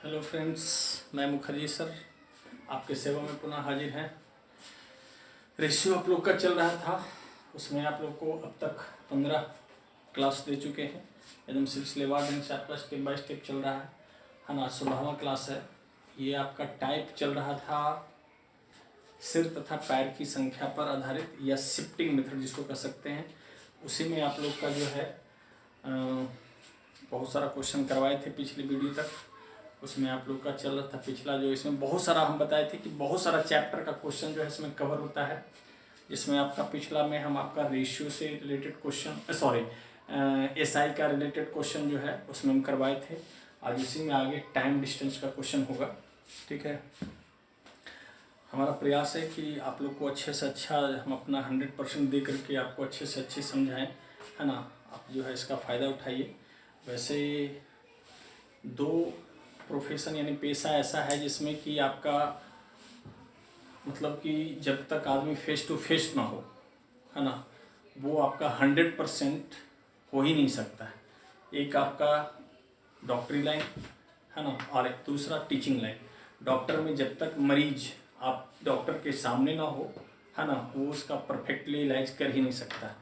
Hello friends, मैं Mukherjee sir आपके सेवा में पुनः हाजिर हैं। रेशियो आप लोग का चल रहा था, उसमें आप लोग को अब तक 15 क्लास दे चुके हैं। एकदम सिलसिलेवार ढंग से आपका स्टेप बाय स्टेप चल रहा है ना। 16वां क्लास है। ये आपका टाइप चल रहा था सिर तथा पैर की संख्या पर आधारित या शिफ्टिंग मेथड जिसको कह सकते हैं। उसी में आप लोग का जो है बहुत सारा क्वेश्चन करवाए थे पिछली वीडियो तक। उसमें आप लोग का चल रहा था पिछला जो, इसमें बहुत सारा हम बताए थे कि बहुत सारा चैप्टर का क्वेश्चन जो है इसमें कवर होता है। जिसमें आपका पिछला में हम आपका रेशियो से रिलेटेड क्वेश्चन एसआई का रिलेटेड क्वेश्चन जो है उसमें हम करवाए थे। आज इसी में आगे टाइम डिस्टेंस का क्वेश्चन होगा। ठीक है, हमारा प्रयास है कि आप लोग को अच्छे से अच्छा हम अपना 100% दे करके आपको अच्छे से अच्छे समझाएं, है ना। आप जो है इसका फ़ायदा उठाइए। वैसे दो प्रोफेशन यानी पेशा ऐसा है जिसमें कि आपका मतलब कि जब तक आदमी फेस टू फेस ना हो, है ना, वो आपका 100% हो ही नहीं सकता है। एक आपका डॉक्टरी लाइन, है ना, और एक दूसरा टीचिंग लाइन। डॉक्टर में जब तक मरीज आप डॉक्टर के सामने ना हो, है ना, वो उसका परफेक्टली इलाज कर ही नहीं सकता।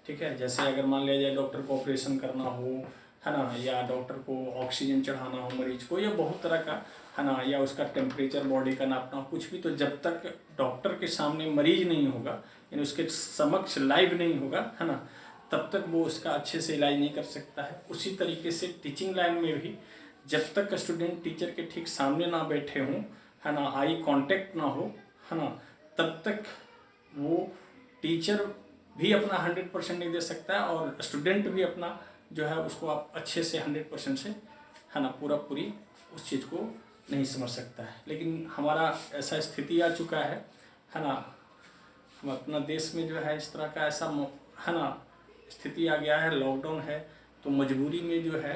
ठीक है, जैसे अगर मान लिया जाए डॉक्टर को ऑपरेशन करना हो, है ना, या डॉक्टर को ऑक्सीजन चढ़ाना हो मरीज को, या बहुत तरह का, है ना, या उसका टेम्परेचर बॉडी का नापना हो, कुछ भी, तो जब तक डॉक्टर के सामने मरीज नहीं होगा यानी उसके समक्ष लाइव नहीं होगा, है ना, तब तक वो उसका अच्छे से इलाज नहीं कर सकता है। उसी तरीके से टीचिंग लाइन में भी जब तक स्टूडेंट टीचर के ठीक सामने ना बैठे हों, है ना, आई कांटेक्ट ना हो, है ना, तब तक वो टीचर भी अपना 100% नहीं दे सकता है और स्टूडेंट भी अपना जो है उसको आप अच्छे से 100% से, है ना, पूरी उस चीज़ को नहीं समझ सकता है। लेकिन हमारा ऐसा स्थिति आ चुका है ना, हम अपना देश में जो है इस तरह का ऐसा, है ना, स्थिति आ गया है, लॉकडाउन है, तो मजबूरी में जो है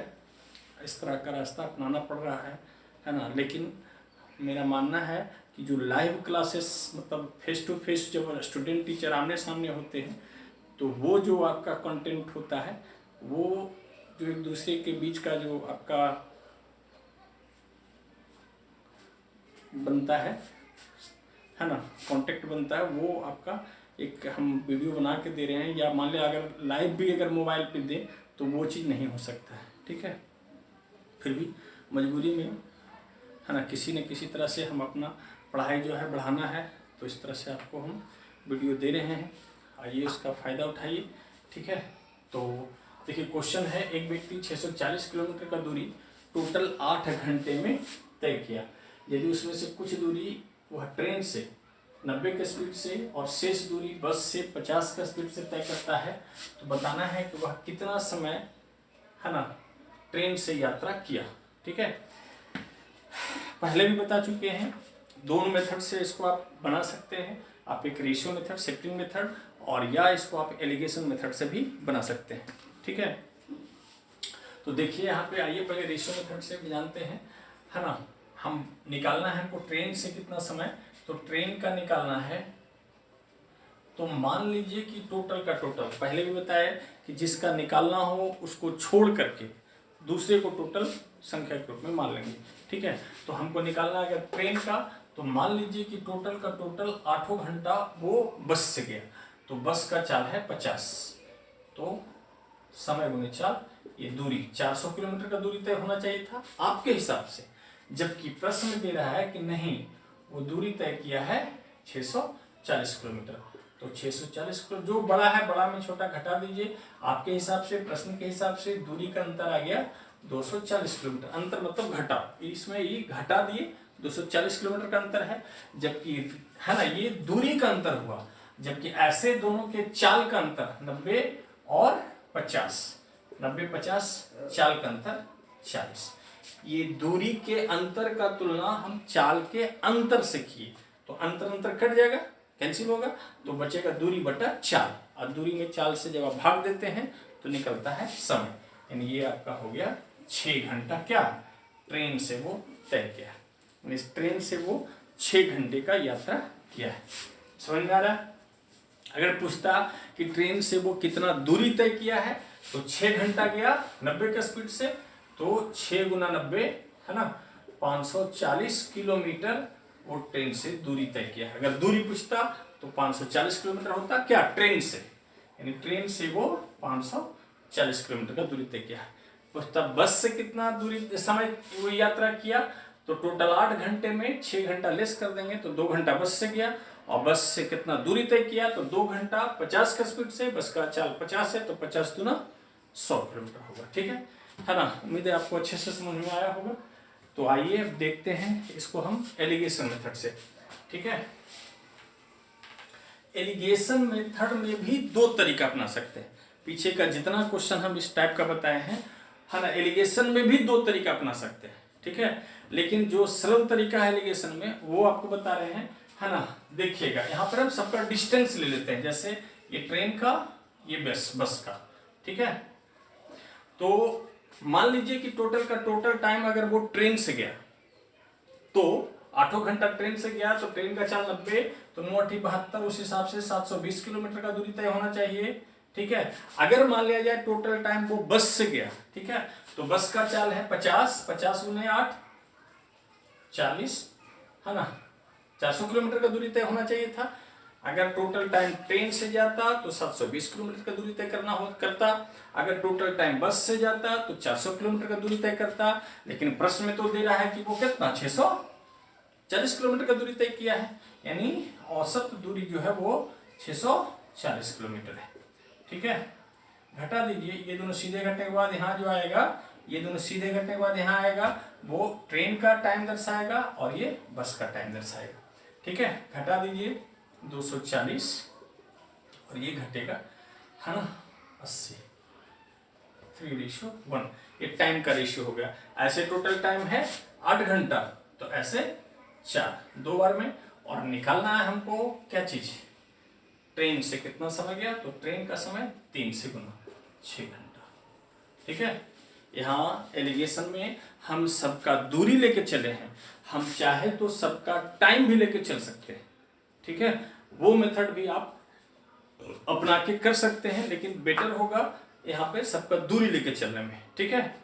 इस तरह का रास्ता अपनाना पड़ रहा है ना। लेकिन मेरा मानना है कि जो लाइव क्लासेस मतलब फेस टू फेस जब स्टूडेंट टीचर आमने सामने होते हैं, तो वो जो आपका कंटेंट होता है, वो जो एक दूसरे के बीच का जो आपका बनता है ना, कांटेक्ट बनता है, वो आपका एक हम वीडियो बना के दे रहे हैं, या मान लिया अगर लाइव भी अगर मोबाइल पे दें तो वो चीज़ नहीं हो सकता है। ठीक है, फिर भी मजबूरी में, है ना, किसी न किसी तरह से हम अपना पढ़ाई जो है बढ़ाना है, तो इस तरह से आपको हम वीडियो दे रहे हैं। आइए उसका फ़ायदा उठाइए। ठीक है, तो देखिए क्वेश्चन है, एक व्यक्ति 640 किलोमीटर का दूरी टोटल 8 घंटे में तय किया। यदि उसमें से कुछ दूरी वह ट्रेन से 90 की स्पीड से और शेष दूरी बस से 50 का स्पीड से तय करता है, तो बताना है कि वह कितना समय, है ना, ट्रेन से यात्रा किया। ठीक है, पहले भी बता चुके हैं, दोनों मेथड से इसको आप बना सकते हैं। आप एक रेशियो मेथड, शिफ्टिंग मेथड, और या इसको आप एलिगेशन मेथड से भी बना सकते हैं। ठीक है, तो देखिए यहाँ पे आइए पहले रेशियो मेथड से भी जानते हैं, है ना। हम निकालना है हमको ट्रेन से कितना समय, तो ट्रेन का निकालना है, तो मान लीजिए कि टोटल का टोटल, पहले भी बताया कि जिसका निकालना हो उसको छोड़ करके दूसरे को टोटल संख्या के रूप में मान लेंगे। ठीक है, तो हमको निकालना है अगर ट्रेन का, तो मान लीजिए कि टोटल का टोटल 8 घंटा वो बस से गया, तो बस का चाल है 50, तो समय गुने चाल, ये दूरी 400 किलोमीटर का दूरी तय होना चाहिए था आपके हिसाब से, जबकि प्रश्न दे रहा है कि नहीं, वो दूरी तय किया है 640 किलोमीटर। तो 640 किलो जो बड़ा है, बड़ा में छोटा घटा दीजिए, आपके हिसाब से, प्रश्न के हिसाब से दूरी का अंतर आ गया 240 किलोमीटर। अंतर मतलब घटा, इसमें ये घटा दिए, 240 किलोमीटर का अंतर है, जबकि, है ना, ये दूरी का अंतर हुआ, जबकि ऐसे दोनों के चाल का अंतर 90 और 50, 90-50 चाल का अंतर 40। ये दूरी के अंतर का तुलना हम चाल के अंतर से किए, तो अंतर कट जाएगा, कैंसिल होगा, तो बचेगा दूरी बटा चाल, और दूरी में चाल से जब आप भाग देते हैं तो निकलता है समय। यानी ये आपका हो गया 6 घंटा क्या ट्रेन से वो तय किया, इस ट्रेन से वो 6 घंटे का यात्रा किया है। समझ में आ रहा है? अगर पूछता कि ट्रेन से वो कितना दूरी तय किया है, तो 6 घंटा गया 90 के स्पीड से, तो 6 गुना 90, है ना, 540 किलोमीटर वो ट्रेन से दूरी तय किया। अगर दूरी पूछता तो 540 किलोमीटर होता क्या, ट्रेन से, यानी ट्रेन से वो 540 किलोमीटर का दूरी तय किया। पूछता बस से कितना दूरी समय वो यात्रा किया, तो टोटल 8 घंटे में 6 घंटा लेस कर देंगे तो 2 घंटा बस से गया, और बस से कितना दूरी तय किया तो 2 घंटा 50 का स्पीड से, बस का चाल 50 है तो 50 दूना 100 किलोमीटर होगा। ठीक है ना। उम्मीद है आपको अच्छे से समझ में आया होगा। तो आइए अब देखते हैं इसको हम एलिगेशन मेथड से। ठीक है, एलिगेशन मेथड में भी 2 तरीका अपना सकते हैं। पीछे का जितना क्वेश्चन हम इस टाइप का बताए हैं, है ना, एलिगेशन में भी 2 तरीका अपना सकते हैं। ठीक है, लेकिन जो सरल तरीका है एलिगेशन में वो आपको बता रहे हैं, है ना। देखिएगा यहाँ पर हम सबका डिस्टेंस ले लेते हैं, जैसे ये ट्रेन का, ये बस का। ठीक है, तो मान लीजिए कि टोटल टाइम अगर वो ट्रेन से गया तो 8 घंटा ट्रेन से गया, तो ट्रेन का चाल 90, तो 9 × 72, उस हिसाब से 720 किलोमीटर का दूरी तय होना चाहिए। ठीक है, अगर मान लिया जाए टोटल टाइम वो बस से गया, ठीक है, तो बस का चाल है 50 × 8 40, है ना, 400 किलोमीटर का दूरी तय होना चाहिए था। अगर टोटल टाइम ट्रेन से जाता तो 720 किलोमीटर का दूरी तय करता। अगर टोटल टाइम बस से जाता तो 400 किलोमीटर का दूरी तय करता। लेकिन प्रश्न में तो दे रहा है कि वो कितना 640 किलोमीटर का दूरी तय किया है, यानी औसत दूरी जो है वो 640 किलोमीटर है। ठीक है, घटा दीजिए, ये दोनों सीधे घटने के बाद यहाँ जो आएगा, ये दोनों सीधे घटने के बाद यहाँ आएगा, वो ट्रेन का टाइम दर्शाएगा और ये बस का टाइम दर्शाएगा। ठीक है, घटा दीजिए 240 और ये घटेगा, है ना, 80, 3:1, ये टाइम का रेशियो हो गया। ऐसे टोटल टाइम है 8 घंटा, तो ऐसे 4, 2 बार में। और निकालना है हमको क्या चीज, ट्रेन से कितना समय गया, तो ट्रेन का समय 3 से गुना 6 घंटा। ठीक है, यहाँ एलिगेशन में हम सबका दूरी लेके चले हैं, हम चाहे तो सबका टाइम भी लेके चल सकते हैं। ठीक है, वो मेथड भी आप अपना के कर सकते हैं, लेकिन बेटर होगा यहाँ पे सबका दूरी लेके चलने में। ठीक है,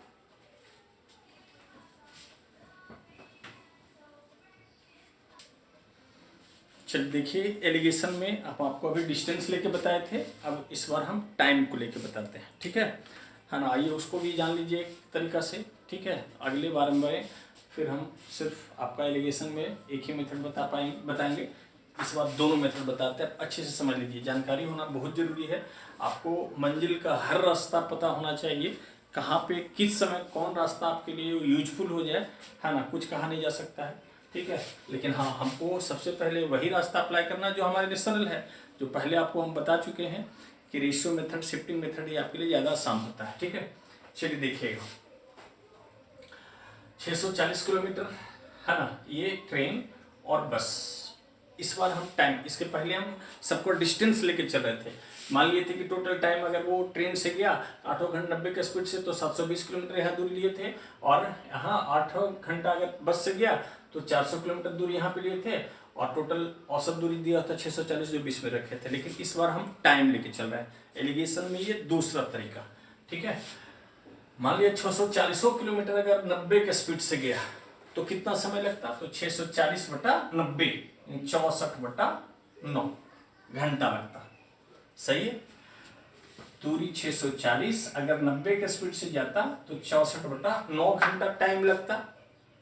चल देखिए, एलिगेशन में अब आपको अभी डिस्टेंस लेके बताए थे, अब इस बार हम टाइम को लेके बताते हैं। ठीक है ना, आइए उसको भी जान लीजिए एक तरीका से। ठीक है, अगले बार में फिर हम सिर्फ आपका एलिगेशन में एक ही मेथड बताएंगे। इस बार दोनों मेथड बताते हैं, अच्छे से समझ लीजिए। जानकारी होना बहुत ज़रूरी है, आपको मंजिल का हर रास्ता पता होना चाहिए, कहाँ पे किस समय कौन रास्ता आपके लिए यूजफुल हो जाए, है ना, कुछ कहा नहीं जा सकता है। ठीक है, लेकिन हाँ, हमको सबसे पहले वही रास्ता अप्लाई करना जो हमारे लिए सरल है, जो पहले आपको हम बता चुके हैं कि रेशियो मेथड, शिफ्टिंग मेथड, ये आपके लिए ज़्यादा आसान होता है। ठीक है, चलिए देखिएगा, 640 किलोमीटर, है ना, ये ट्रेन और बस। इस बार हम टाइम, इसके पहले हम सबको डिस्टेंस लेके चल रहे थे। मान लिए थे कि टोटल टाइम अगर वो ट्रेन से गया 8 घंटा 90 के स्पीड से, तो 720 किलोमीटर यहाँ दूरी लिए थे, और यहाँ 8 घंटा अगर बस से गया तो 400 किलोमीटर दूरी यहाँ पे लिए थे, और टोटल औसत दूरी दिया था 640 जो बीच में रखे थे। लेकिन इस बार हम टाइम लेके चल रहे हैं एलिगेशन में, ये दूसरा तरीका। ठीक है, मान लिया 640 किलोमीटर अगर 90 के स्पीड से गया तो कितना समय लगता, तो 640/90 यानी 64/9 घंटा लगता। सही है, दूरी 640 अगर 90 के स्पीड से जाता तो 64/9 घंटा टाइम लगता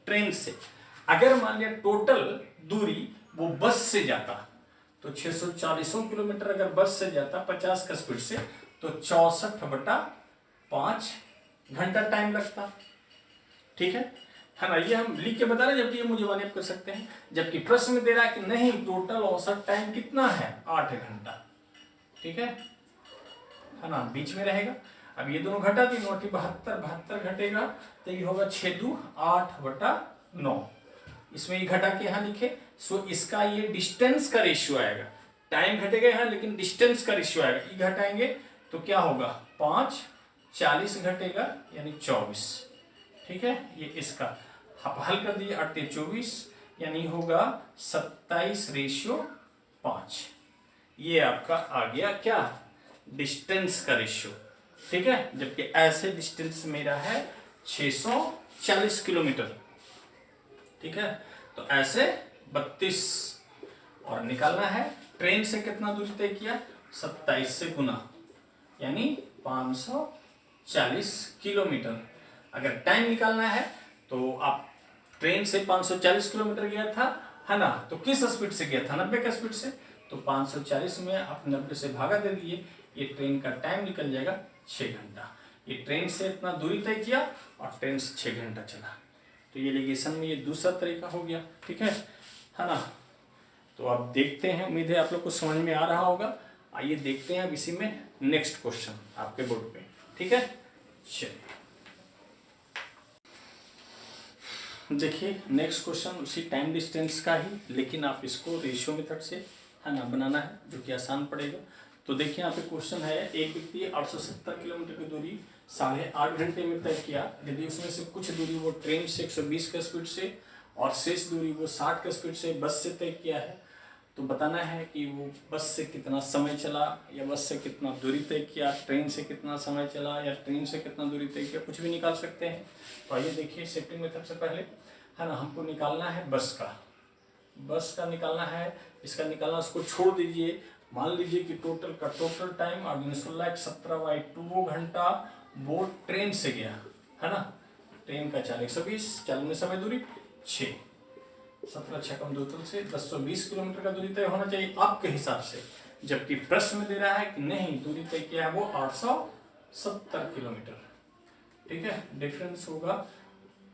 ट्रेन से। अगर मान लिया टोटल दूरी वो बस से जाता तो 640 किलोमीटर अगर बस से जाता 50 का स्पीड से, तो 64/5 घंटा टाइम लगता। ठीक है ना, ये हम लिख के बता रहे हैं, जबकि ये मुझे वाले कर सकते हैं, जबकि प्रश्न में दे रहा है कि नहीं, टोटल औसत टाइम कितना है, 8 घंटा। ठीक है ना, बीच में रहेगा। अब ये दोनों घटा दी, 9 × 72 घटेगा, तो ये होगा 6×2 8/9। इसमें ये घटा के यहाँ लिखे, सो इसका ये डिस्टेंस का रेशियो आएगा। टाइम घटेगा यहाँ, लेकिन डिस्टेंस का रेशियो आएगा। ये घटाएंगे तो क्या होगा, 5 40 घटेगा यानी 24। ठीक है, ये इसका आप हल कर दिए, 8 × 24 यानी होगा 27:5। ये आपका आ गया क्या, डिस्टेंस का रेशियो। ठीक है, जबकि ऐसे डिस्टेंस मेरा है 640 किलोमीटर। ठीक है। तो ऐसे 32 और निकालना है ट्रेन से कितना दूरी तय किया, 27 से गुना यानी 540 किलोमीटर। अगर टाइम निकालना है तो आप ट्रेन से 540 किलोमीटर गया था, है ना, तो किस स्पीड से गया था, 90 का स्पीड से, तो 540 में आप 90 से भागा दे दिए, ये ट्रेन का टाइम निकल जाएगा 6 घंटा। ये ट्रेन से इतना दूरी तय किया और ट्रेन से 6 घंटा चला। तो ये एलिगेशन में ये दूसरा तरीका हो गया, ठीक है ना। तो आप देखते हैं, उम्मीद है आप लोग को समझ में आ रहा होगा। आइए देखते हैं अब इसी में नेक्स्ट क्वेश्चन आपके बोर्ड पे, ठीक है। चलिए देखिए नेक्स्ट क्वेश्चन उसी टाइम डिस्टेंस का ही, लेकिन आप इसको रेशियो मेथड से, है ना, बनाना है, जो कि आसान पड़ेगा। तो देखिए यहाँ पे क्वेश्चन है, एक व्यक्ति 870 किलोमीटर की दूरी 8.5 घंटे में तय किया। यदि उसमें से कुछ दूरी वो ट्रेन से 120 के स्पीड से और शेष दूरी वो 60 के स्पीड से बस से तय किया है, तो बताना है कि वो बस से कितना समय चला, या बस से कितना दूरी तय किया, ट्रेन से कितना समय चला, या ट्रेन से कितना दूरी तय किया, कुछ भी निकाल सकते हैं। तो आइए देखिए शिफ्टिंग मेथड से पहले, है ना, हमको निकालना है बस का निकालना है। इसका निकालना, उसको छोड़ दीजिए। मान लीजिए कि टोटल का टोटल टाइम 17/2 घंटा वो ट्रेन से गया, है ना। ट्रेन का 120, चलने समय दूरी 6, 17 6 कम 2 से 1020 किलोमीटर का दूरी तय होना चाहिए आपके हिसाब से। जबकि प्रश्न में दे रहा है कि नहीं, दूरी तय किया है वो 870 किलोमीटर, ठीक है। डिफरेंस होगा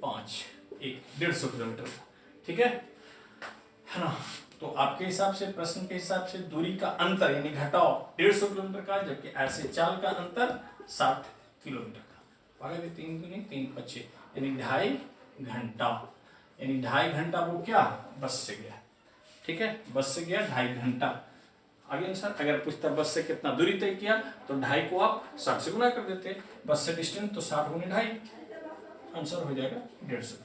5, 150 किलोमीटर का, ठीक है ना। तो आपके हिसाब से, प्रश्न के हिसाब से दूरी का अंतर यानी घटाव 150 किलोमीटर का, जबकि ऐसे चाल का अंतर 60 किलोमीटर का। अगर 3 दूनी 3 25 यानी 2.5 घंटा, यानी 2.5 घंटा वो क्या बस से गया, ठीक है, बस से गया 2.5 घंटा। आगे आंसर अगर पूछता बस से कितना दूरी तय किया, तो 2.5 को आप 60 से गुना कर देते, बस से डिस्टेंस, तो 60 गुने 2.5, आंसर हो जाएगा 150।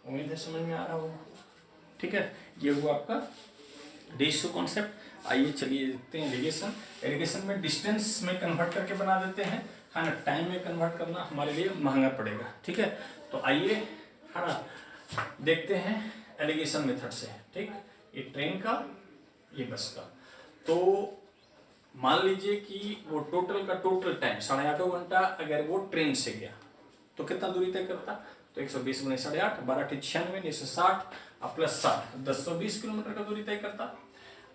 उम्मीद है समझ में आ रहा होगा, ठीक है। ये हुआ आपका रेशियो कॉन्सेप्ट। आइए चलिए देखते हैं एलिगेशन। एलिगेशन में डिस्टेंस में कन्वर्ट करके बना देते हैं, है ना। टाइम में कन्वर्ट करना हमारे लिए महंगा पड़ेगा, ठीक है। तो आइए, है ना, देखते हैं एलिगेशन मेथड से, ठीक। ये ट्रेन का, ये बस का। तो मान लीजिए कि वो टोटल का टोटल टाइम 8.5 घंटा अगर वो ट्रेन से गया, तो कितना दूरी तय करता, तो 120 गुणे 8.5, 12 96, 960 प्लस 60, 1020 किलोमीटर का दूरी तय करता।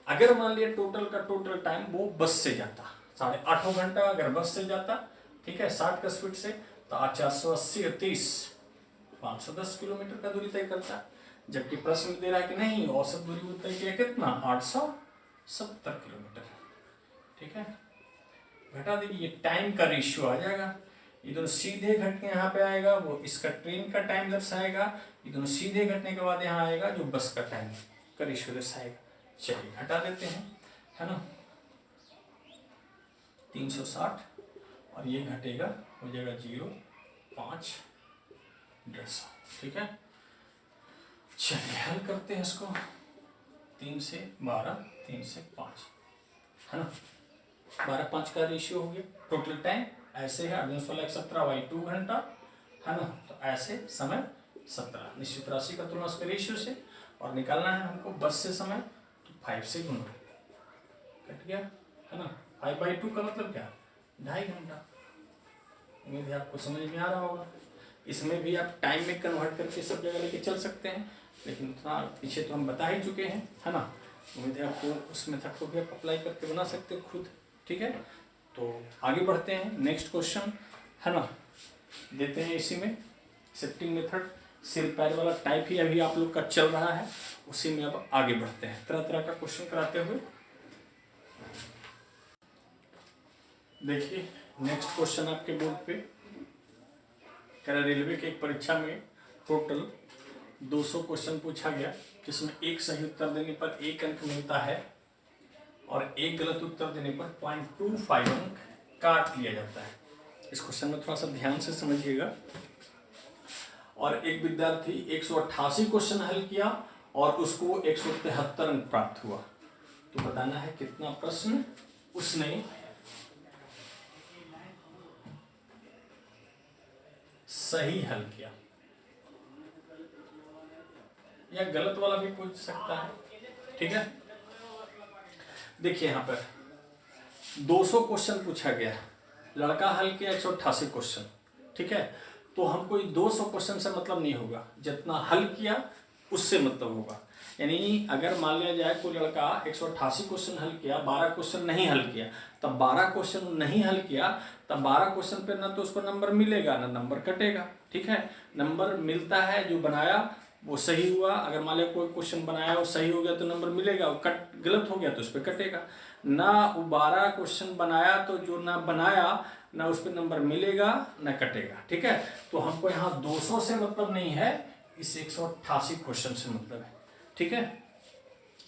अगर मान लिया टोटल का टोटल टाइम वो बस से जाता, 8.5 घंटा अगर बस से जाता, ठीक है, 60 का स्पीड से, तो 480 और 30 510 किलोमीटर का दूरी तय करता। जबकि प्रश्न दे रहा है कि नहीं, औसत दूरी वो तय किया कितना, 870 किलोमीटर, ठीक है। घटा दीजिए, ये टाइम का रेशियो आ जाएगा, ये दोनों सीधे घट के यहाँ पे आएगा, वो इसका ट्रेन का टाइम दर्शाएगा, ये दोनों सीधे घटने के बाद यहाँ आएगा जो बस का टाइम का रेशियो दर्शाएगा। चलिए हटा देते हैं, है ना, 360 और ये घटेगा, हो जाएगा 0, 5, 150, ठीक है। चलिए हल करते हैं इसको, 3 से 12, 3 से 5, है ना, 12/5 का रेशियो हो गया। टोटल टाइम ऐसे है 17/2 घंटा, है ना। तो ऐसे समय 17, निश्चित राशि का तुलना उसके रेशियो से, और निकालना है हमको बस से समय, तो 5 से गुना, कट गया, है ना। 5/2 का मतलब क्या, 2.5 घंटा। उम्मीद है आपको समझ में आ रहा होगा। इसमें भी आप टाइम में कन्वर्ट करके सब जगह लेके चल सकते हैं, लेकिन उतना पीछे तो हम बता ही चुके हैं, है ना। उम्मीद है आपको उस मेथड को भी आप अप्लाई करके बना सकते हो खुद, ठीक है। तो आगे बढ़ते हैं, नेक्स्ट क्वेश्चन, है ना, देते हैं इसी में शिफ्टिंग मेथड, सिर पैर वाला टाइप ही अभी आप लोग का चल रहा है, उसी में अब आगे बढ़ते हैं, तरह तरह का क्वेश्चन कराते हुए। देखिए नेक्स्ट क्वेश्चन आपके बोर्ड पे कह रहा, रेलवे की एक परीक्षा में टोटल 200 क्वेश्चन पूछा गया, जिसमें एक सही उत्तर देने पर 1 अंक मिलता है और एक गलत उत्तर देने पर 0.25 अंक काट लिया जाता है। इस क्वेश्चन में थोड़ा सा ध्यान से समझिएगा। और एक विद्यार्थी 188 क्वेश्चन हल किया और उसको 173 अंक प्राप्त हुआ। तो बताना है कितना प्रश्न उसने सही हल किया। या गलत वाला भी पूछ सकता है, ठीक है। देखिए यहाँ पर 200 क्वेश्चन पूछा गया, लड़का हल किया 188 क्वेश्चन, ठीक है। तो हमको 200 क्वेश्चन से मतलब नहीं होगा, जितना हल किया उससे मतलब होगा। यानी अगर मान लिया जाए कोई लड़का 188 क्वेश्चन हल किया, 12 क्वेश्चन नहीं हल किया, तब 12 क्वेश्चन नहीं हल किया, तब 12 क्वेश्चन पे ना तो उसको नंबर मिलेगा ना नंबर कटेगा, ठीक है। नंबर मिलता है जो बनाया वो सही हुआ, अगर मान लिया कोई क्वेश्चन बनाया वो सही हो गया तो नंबर मिलेगा, वो गलत हो गया तो उस पर कटेगा। ना वो 12 क्वेश्चन बनाया तो जो ना बनाया ना उस पर नंबर मिलेगा ना कटेगा, ठीक है। तो हमको यहाँ 200 से मतलब नहीं है, इस 188 क्वेश्चन से मतलब है, ठीक है।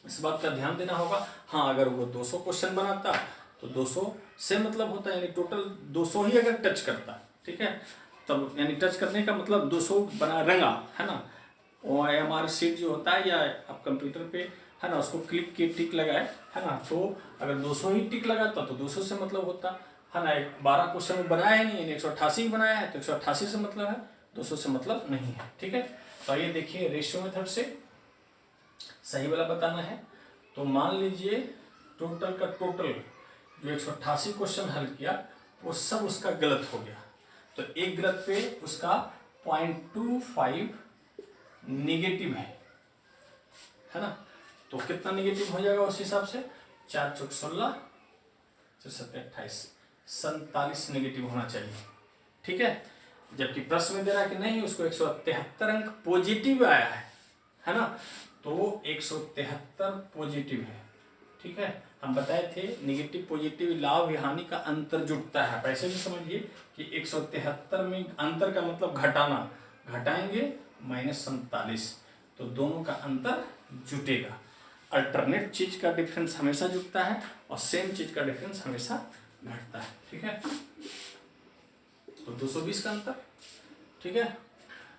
इस बात का ध्यान देना होगा। हाँ, अगर वो 200 क्वेश्चन बनाता तो 200 से मतलब होता है, यानी टोटल 200 ही अगर टच करता, ठीक है, तब यानी टच करने का मतलब 200 बना रंगा, है ना। OMR शीट जो होता है या आप कंप्यूटर पे, है ना, उसको क्लिक के टिक लगाए, है ना, तो अगर 200 ही टिक लगाता तो 200 से मतलब होता, है ना। 12 क्वेश्चन बनाया है नहीं, 188 बनाया है तो 188 से मतलब है, 200 से मतलब नहीं है, ठीक है। तो आइए देखिए रेशियो मेथड से सही वाला बताना है। तो मान लीजिए टोटल का टोटल जो 188 क्वेश्चन हल किया वो सब उसका गलत हो गया, तो एक गलत पे उसका 0.25 निगेटिव है ना। तो कितना निगेटिव हो जाएगा उस हिसाब से, 4 चौक 16, 4 28, 47 निगेटिव होना चाहिए, ठीक है। जबकि प्रश्न में दे रहा है कि नहीं, उसको 173 अंक पॉजिटिव आया है ना। तो 173 पॉजिटिव है, ठीक है। हम बताए थे नेगेटिव पॉजिटिव लाभ हानि का अंतर जुटता है, ऐसे भी समझिए कि 173 में अंतर का मतलब घटाना, घटाएंगे -47, तो दोनों का अंतर जुटेगा। अल्टरनेट चीज का डिफरेंस हमेशा जुटता है और सेम चीज का डिफरेंस हमेशा घटता है, ठीक है। तो 220 का अंतर, ठीक है।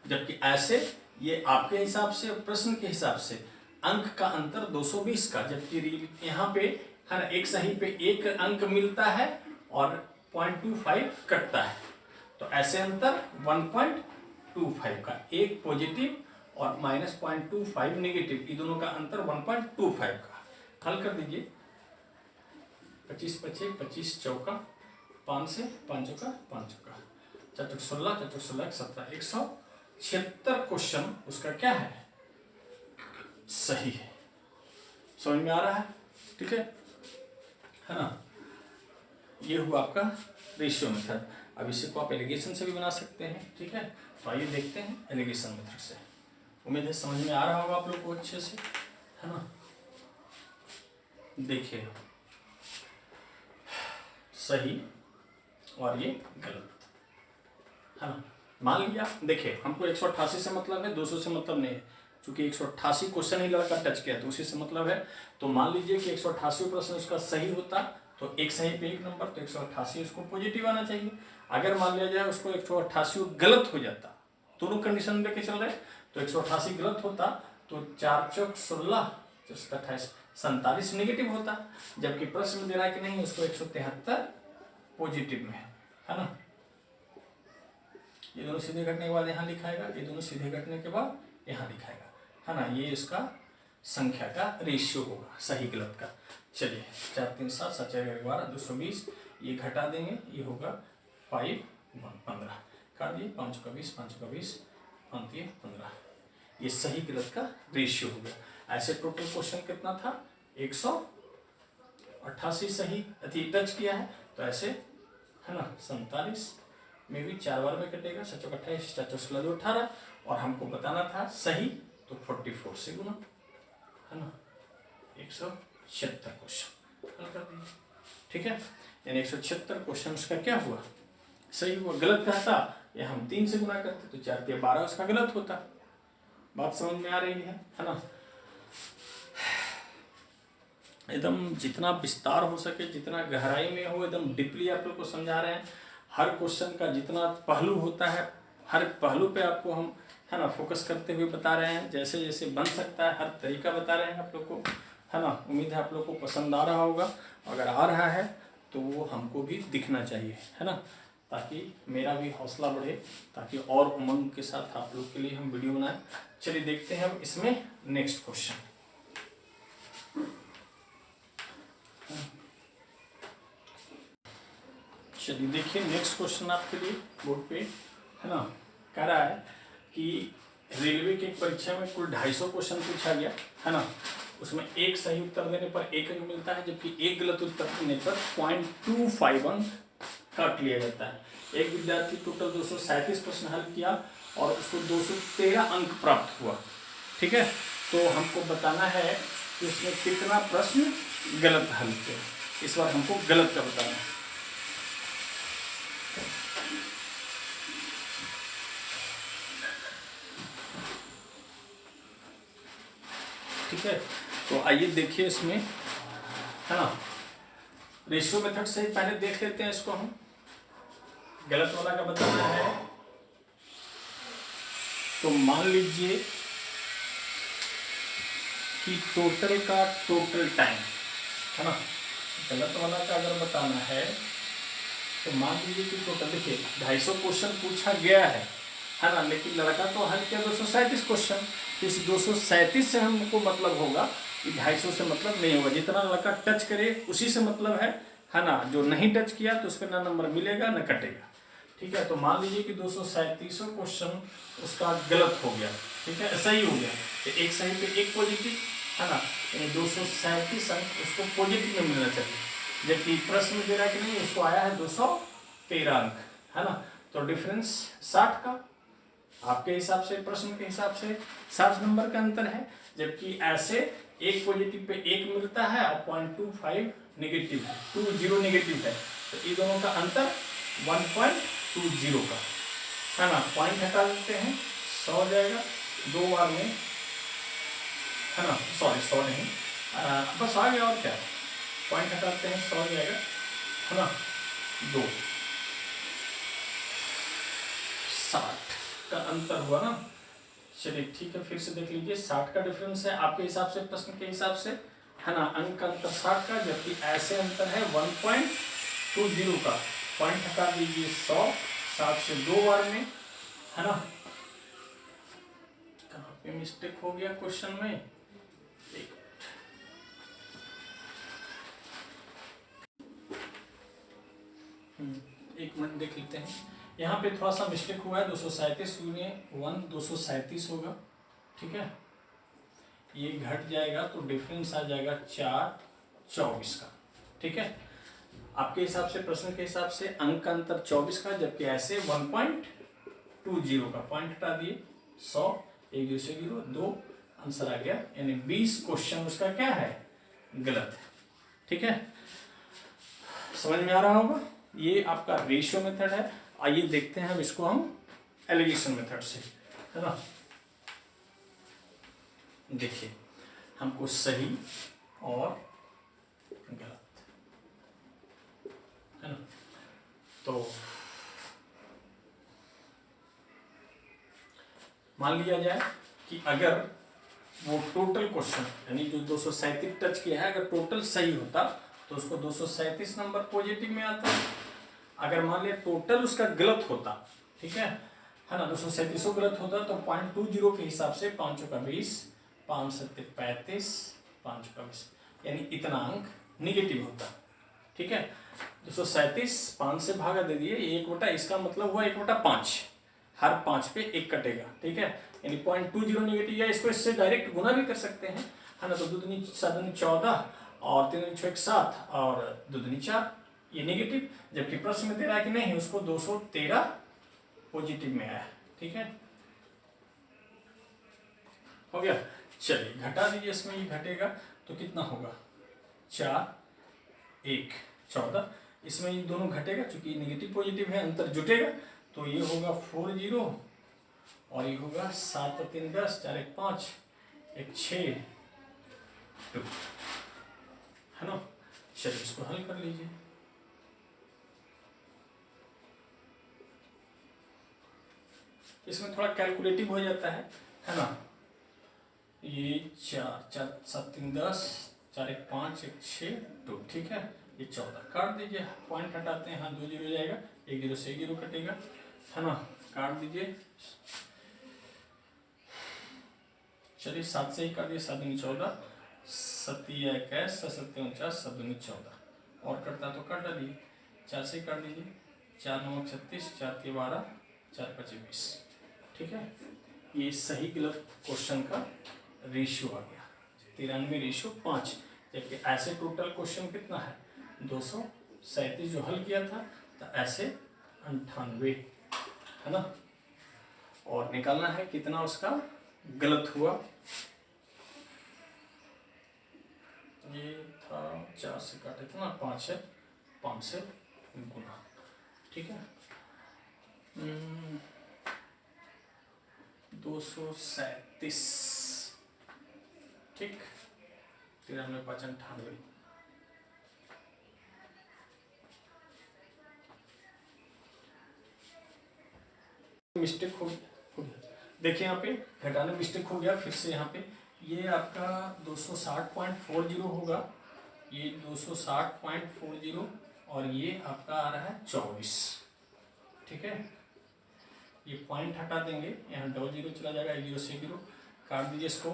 जबकि ऐसे ये आपके हिसाब से प्रश्न के हिसाब से अंक का अंतर 220 का, जबकि यहाँ पे है ना एक सही पे एक अंक मिलता है और 0.25 कटता है, तो ऐसे अंतर 1.25 का, एक पॉजिटिव और -0.25 नेगेटिव, ये दोनों का अंतर 1.25 का। हल कर दीजिए, 25 25 25 चौका 5 से 5 चौका 5 चौका 4 चौक 16, 4 चौक 16 17, 176 क्वेश्चन उसका क्या है, सही है। समझ में आ रहा है, ठीक है ना। ये हुआ आपका रेशियो मेथड। अब इसी को आप एलिगेशन से भी बना सकते हैं, ठीक है। तो आइए देखते हैं एलिगेशन मेथड से। उम्मीद है समझ में आ रहा होगा आप लोग को अच्छे से, है ना। देखिए सही और ये गलत, है ना। मान लिया, देखिए हमको 188 से मतलब है, 200 से मतलब नहीं है, क्योंकि 188 क्वेश्चन ही लड़का टच किया तो उसी से मतलब है। तो मान लीजिए कि 188 प्रश्न उसका सही होता तो एक सही पे एक नंबर, तो 188 उसको पॉजिटिव आना चाहिए। अगर मान लिया जाए उसको 188 गलत हो जाता, दोनों कंडीशन लेके चल रहे, तो 188 गलत होता तो 4 चौक 16, 28, 47 नेगेटिव होता। जबकि प्रश्न में दे रहा है कि नहीं, उसको 173 पॉजिटिव में है ना। ये दोनों सीधे घटने के बाद यहाँ लिखाएगा, ये दोनों सीधे घटने के बाद यहाँ लिखाएगा, है ना। ये इसका संख्या का रेशियो होगा सही गलत का। चलिए 4 3 7 7 4 12 220, ये घटा देंगे, ये होगा 5 1 15, काट दिए, 5 का 20 5 का 20 5 15, ये सही गलत का रेशियो हो गया। ऐसे टोटल क्वेश्चन कितना था, 188 सही अति टच किया है, तो ऐसे है ना 47 में भी 4 बार में कटेगा, 7 चौक 28, 4 चौक 16 18, और हमको बताना था सही तो 44 से गुना, है ना। 176 क्वेश्चन हल कर दिए, ठीक है। यानी 176 क्वेश्चन का क्या हुआ, सही हुआ। गलत कहता या हम 3 से गुना करते तो 4 पे 12 उसका गलत होता। बात समझ में आ रही है ना। एकदम जितना विस्तार हो सके, जितना गहराई में हो, एकदम डीपली आप लोग को समझा रहे हैं। हर क्वेश्चन का जितना पहलू होता है, हर पहलू पे आपको हम है ना फोकस करते हुए बता रहे हैं, जैसे जैसे बन सकता है हर तरीका बता रहे हैं आप लोग को, है ना। उम्मीद है आप लोग को पसंद आ रहा होगा, अगर आ रहा है तो वो हमको भी दिखना चाहिए, है ना, ताकि मेरा भी हौसला बढ़े, ताकि और उमंग के साथ आप लोग के लिए हम वीडियो बनाएं। चलिए देखते हैं अब इसमें नेक्स्ट क्वेश्चन। चलिए देखिए नेक्स्ट क्वेश्चन आपके लिए बोर्ड पे है ना, कह रहा है कि रेलवे की परीक्षा में कुल 250 क्वेश्चन पूछा गया है ना, उसमें एक सही उत्तर देने पर 1 अंक मिलता है, जबकि एक गलत उत्तर देने पर 0.25 अंक काट लिया जाता है। एक विद्यार्थी टोटल 237 प्रश्न हल किया और उसको 213 अंक प्राप्त हुआ। ठीक है, तो हमको बताना है कि उसने कितना प्रश्न गलत हल किया। इस बार हमको गलत का बताना है। ठीक है, तो आइए देखिए इसमें है ना, रेशियो मेथड से पहले देख लेते हैं इसको हम। गलत वाला का बताना है, तो मान लीजिए कि टोटल का टोटल टाइम है ना, गलत वाला का अगर बताना है तो मान लीजिए कि टोटल देखिए 250 क्वेश्चन पूछा गया है ना, लेकिन लड़का तो हल किया 237 क्वेश्चन। इस 237 से हमको मतलब होगा कि 250 से मतलब नहीं होगा। जितना लड़का टच करे उसी से मतलब है ना, जो नहीं टच किया तो उस पर ना नंबर मिलेगा ना कटेगा। ठीक है, तो मान लीजिए कि 237 क्वेश्चन उसका गलत हो गया, ठीक है, सही हो गया, तो एक सही पे एक पॉजिटिव है ना, 237 अंक उसको पॉजिटिव में मिलना चाहिए, जबकि प्रश्न में दे रहा है कि नहीं, उसको आया है 213 अंक है ना, तो डिफरेंस 60 का आपके हिसाब से, प्रश्न के हिसाब से 60 नंबर का अंतर है। जबकि ऐसे एक पॉजिटिव पे एक मिलता है और 0.25 नेगेटिव है, 20 नेगेटिव है, तो ये दोनों का अंतर 1.20 का है ना। पॉइंट हटा देते हैं, 100 हो जाएगा 2 बार में है ना, सॉरी 100 नहीं, बस आ गया और क्या, पॉइंट हटाते हैं 100 हो जाएगा है ना, 2 60 का अंतर हुआ ना। चलिए ठीक है, फिर से देख लीजिए, 60 का डिफरेंस है आपके हिसाब से, प्रश्न के हिसाब से है ना, अंक का अंतर 60 का, जबकि ऐसे अंतर है 1.20 का। पॉइंट हटा दीजिए 100, 60 से 2 बार में है ना। कहाँ पे मिस्टेक हो गया क्वेश्चन में, एक मिनट देख लेते हैं। यहाँ पे थोड़ा सा मिस्टेक हुआ है, 237 × 1 237 होगा। ठीक है, ये घट जाएगा तो डिफरेंस आ जाएगा 424 का। ठीक है, आपके हिसाब से, प्रश्न के हिसाब से अंक का अंतर 24 का, जबकि ऐसे 1.20 का। पॉइंट हटा दिए 100, 1 0 से 2 आंसर आ गया, यानी 20 क्वेश्चन उसका क्या है, गलत है। ठीक है, समझ में आ रहा होगा। ये आपका रेशियो मेथड है। आइए देखते हैं अब इसको हम एलिगेशन मेथड से, है ना। देखिए, हमको सही और गलत है ना, तो मान लिया जाए कि अगर वो टोटल क्वेश्चन यानी जो 237 टच किया है, अगर टोटल सही होता तो उसको 237 नंबर पॉजिटिव में आता। अगर मान लिया टोटल उसका गलत होता, ठीक है ना, 237 गलत होता तो 0.20 के हिसाब से 5 का 20, 5 7 35, 5 का 20, यानी इतना अंक निगेटिव होता। ठीक है, 237 5 से भागा दे दिए, 1/, इसका मतलब हुआ 1/5, हर 5 पे 1 कटेगा। ठीक है, यानी 0.20 निगेटिव, या इसको इससे डायरेक्ट गुना भी कर सकते हैं है ना, तो 2 दूनी 7 दूनी 14 और 3 दूनी 6 7 और 2 दूनी 4, ये नेगेटिव, जबकि प्रश्न में दे रहा है कि नहीं, उसको 213 पॉजिटिव में आया। ठीक है, हो गया। चलिए घटा दीजिए, इसमें ये घटेगा तो कितना होगा, 4 1 14, इसमें ये दोनों घटेगा, चूंकि नेगेटिव पॉजिटिव है, अंतर जुटेगा, तो ये होगा 40 और ये होगा 7 और 3 10, 4 1 5, 1 6 2 है ना। चलिए इसको हल कर लीजिए। इसमें थोड़ा कैलकुलेटिव हो जाता है ना। ये 4 4 7 3 10, 4 1 5, 1 6 2, ठीक है, ये 14 काट दीजिए, पॉइंट हटाते हैं, हाँ 2 0 हो जाएगा, एक जीरो से एक जीरो कटेगा, है ना, काट दीजिए। चलिए 7 से ही काट दिए, 7 दूनी 14, 7 21, 7 49, 7 दूनी 14, और कटता तो काट डालिए। 4 से ही काट दीजिए, 4 9 36, 4 के 12, 4 5 20। ठीक है, ये सही गलत क्वेश्चन का रेशियो आ गया 93:5। जबकि ऐसे टोटल क्वेश्चन कितना है 237 जो हल किया था, तो ऐसे 98, है ना, और निकालना है कितना उसका गलत हुआ। ये था 4 से काटे थे ना, 5 है, 5 से गुना। ठीक है, 237, ठीक, 93 5 98। मिस्टेक हो गया, देखिए यहाँ पे घटाने मिस्टेक हो गया, फिर से यहाँ पे ये आपका 260.40 होगा, ये 260.40, और ये आपका आ रहा है 24। ठीक है, ये पॉइंट हटा देंगे, यहाँ डबल जीरो चला जाएगा, एक जीरो से जीरो काट दीजिए इसको,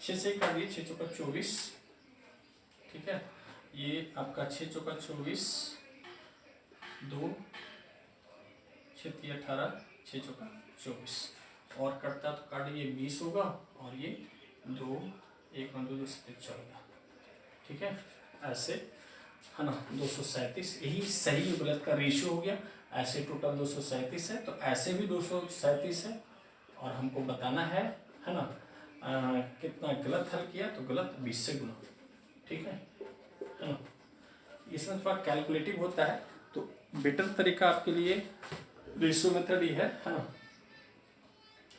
6 से काट दीजिए, 6 चौका 24। ठीक है, ये आपका 6 चौका 24, 2 6 3 18, 6 चौका 24, और कटता तो काटिए 20 होगा, और ये 2 1 2 2 7 14। ठीक है, ऐसे, है ना, 237, यही सही गलत का रेशियो हो गया। ऐसे टोटल 237 है, तो ऐसे भी 237 है, और हमको बताना है ना, कितना गलत हल किया, तो गलत 20 से गुना। ठीक है ना, इसमें थोड़ा कैलकुलेटिव होता है, तो बेटर तरीका आपके लिए रेशियो मेथड ही है ना,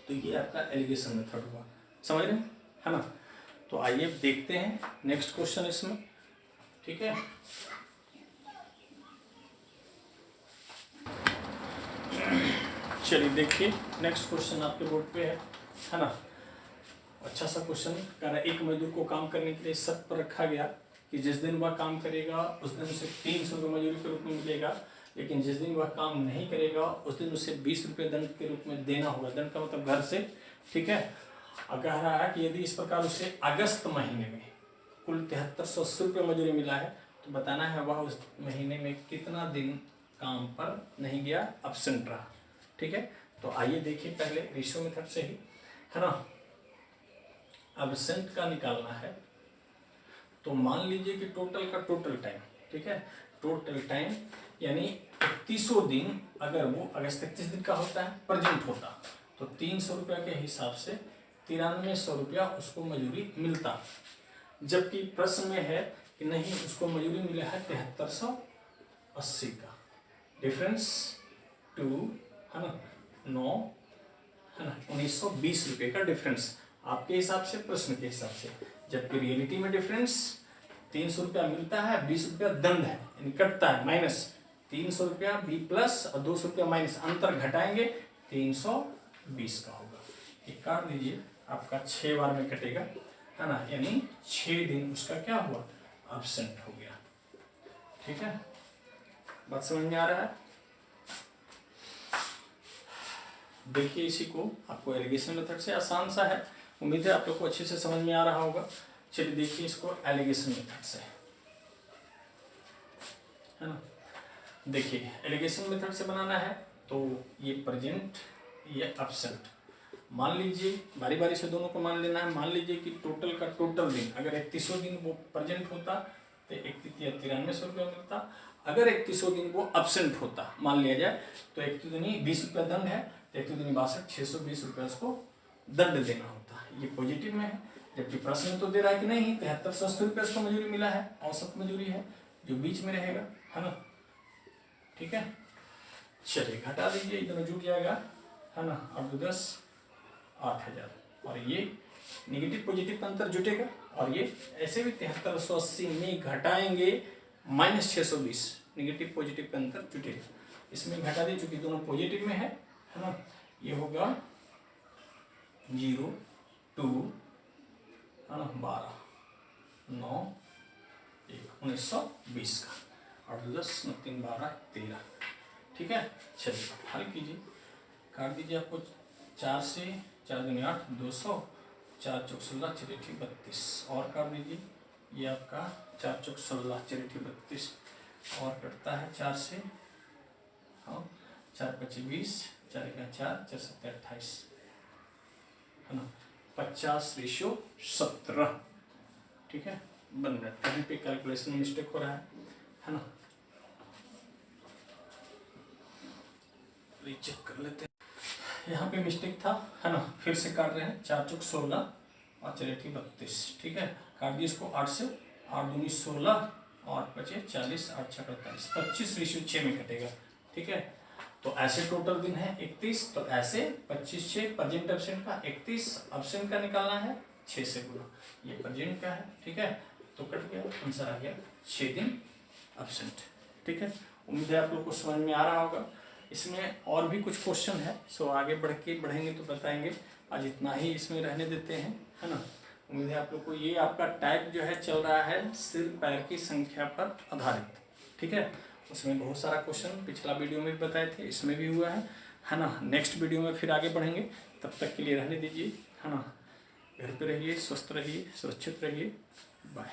तो ये आपका एलिगेशन मेथड हुआ, समझ रहे हैं, है ना। तो आइए देखते हैं नेक्स्ट क्वेश्चन इसमें। ठीक है, चलिए देखिए नेक्स्ट क्वेश्चन आपके बोर्ड पे है ना। अच्छा सा क्वेश्चन कह रहा है, एक मजदूर को काम करने के लिए शर्त पर रखा गया कि जिस दिन वह काम करेगा उस दिन उसे 300 रुपये मजदूरी के रूप में मिलेगा, लेकिन जिस दिन वह काम नहीं करेगा उस दिन उसे 20 रुपये दंड के रूप में देना होगा। दंड का मतलब घर से। ठीक है, और कह रहा है कि यदि इस प्रकार उसे अगस्त महीने में कुल 7380 रुपये मजदूरी मिला है, तो बताना है वह उस महीने में कितना दिन काम पर नहीं गया, एब्सेंट रहा। ठीक है, तो आइए देखिए पहले रेशियो मेथड से ही, है ना। एब्सेंट का निकालना है, तो मान लीजिए कि टोटल का टोटल टाइम, ठीक है, टोटल टाइम यानी 31 दिन, अगर वो अगस्त 31 दिन का होता है, प्रेजेंट होता, तो 300 रुपया के हिसाब से 9300 रुपया उसको मजदूरी मिलता। जबकि प्रश्न में है कि नहीं, उसको मजदूरी मिला है 7380 का, डिफरेंस 2, है ना, 9, है ना, 1920 रुपये का डिफरेंस आपके हिसाब से, प्रश्न के हिसाब से। जबकि रियलिटी में डिफरेंस 300 रुपया मिलता है, 20 रुपया दंड है, यानी कटता है, माइनस 300 रुपया बी प्लस और 200 रुपया माइनस, अंतर घटाएंगे 320 का होगा। ये काट दीजिए, आपका 6 बार में कटेगा, है ना, यानी 6 दिन उसका क्या हुआ, एब्सेंट हो गया। ठीक है, बात समझ में आ रहा है। देखिए इसी को आपको एलिगेशन मेथड से, आसान सा है, उम्मीद है आप लोग को अच्छे से समझ में आ रहा होगा। चलिए देखिए इसको एलिगेशन मेथड से, है ना। देखिए एलिगेशन मेथड से बनाना है, तो ये प्रेजेंट, ये एब्सेंट, मान लीजिए बारी बारी से दोनों को मान लेना है। मान लीजिए कि टोटल का टोटल दिन, अगर 31 दिन वो प्रेजेंट होता तो 9300 रुपया मिलता। अगर 31 दिन वो एब्सेंट होता, मान लिया जाए, तो 20 रुपया दंड है, तो 62 620 रुपया उसको दंड देना होता है। ये पॉजिटिव में है, जबकि प्रश्न तो दे रहा है कि नहीं 7380 रुपया उसको मजदूरी मिला है, औसत मजदूरी है, जो बीच में रहेगा, है ना। ठीक है, चलिए घटा दीजिए, इधर जुट जाएगा, है ना, 8 10 8000, और ये नेगेटिव पॉजिटिव का अंतर जुटेगा, और ये ऐसे भी 7380 में घटाएंगे -620, नेगेटिव पॉजिटिव का अंतर जुटेगा। इसमें घटा दी, चूंकि दोनों पॉजिटिव में है ना, ये होगा 0 2, है ना, 12 9 1 1920 का। 8 2 10 9 3 12 13। ठीक है, चलिए हल कीजिए। काट दीजिए आपको 4 से, 4 दूनी 8, 200, 4 चौक 16, चलिए ठीक 32। और काट दीजिए, ये आपका 4 चौक 16, चलिए ठीक 32। और कटता है 4 से, हाँ 4 25 20, 4 1 4, 4 7 28, है ना, 50:17। ठीक है, बन रहा है, कहीं पे कैलकुलेशन में मिस्टेक हो रहा है ना। चेक कर लेते हैं, यहाँ पे मिस्टेक था, है ना। फिर से काट रहे हैं, 4 चौक 16 और चलिए ठीक 32। ठीक है, काट दिए इसको 8 से, 8 दूनी 16 और 25 40, 8 6 48, 25:6 में कटेगा। ठीक है, तो ऐसे टोटल दिन है 31, तो ऐसे 25 6 प्रेजेंट एब्सेंट का 31, एब्सेंट का निकालना है 6 से गुना, ये प्रेजेंट का है। ठीक है, तो कट गया, आंसर आ गया 6 दिन एब्सेंट। ठीक है, उम्मीद है आप लोग को समझ में आ रहा होगा। इसमें और भी कुछ क्वेश्चन है, सो आगे बढ़ेंगे तो बताएंगे। आज इतना ही इसमें रहने देते हैं, है ना। उम्मीद है आप लोग को ये आपका टाइप जो है चल रहा है सिर पैर की संख्या पर आधारित। ठीक है, उसमें बहुत सारा क्वेश्चन पिछला वीडियो में भी बताए थे, इसमें भी हुआ है ना। नेक्स्ट वीडियो में फिर आगे बढ़ेंगे, तब तक के लिए रहने दीजिए, है ना। घर पे रहिए, स्वस्थ रहिए, सुरक्षित रहिए, बाय।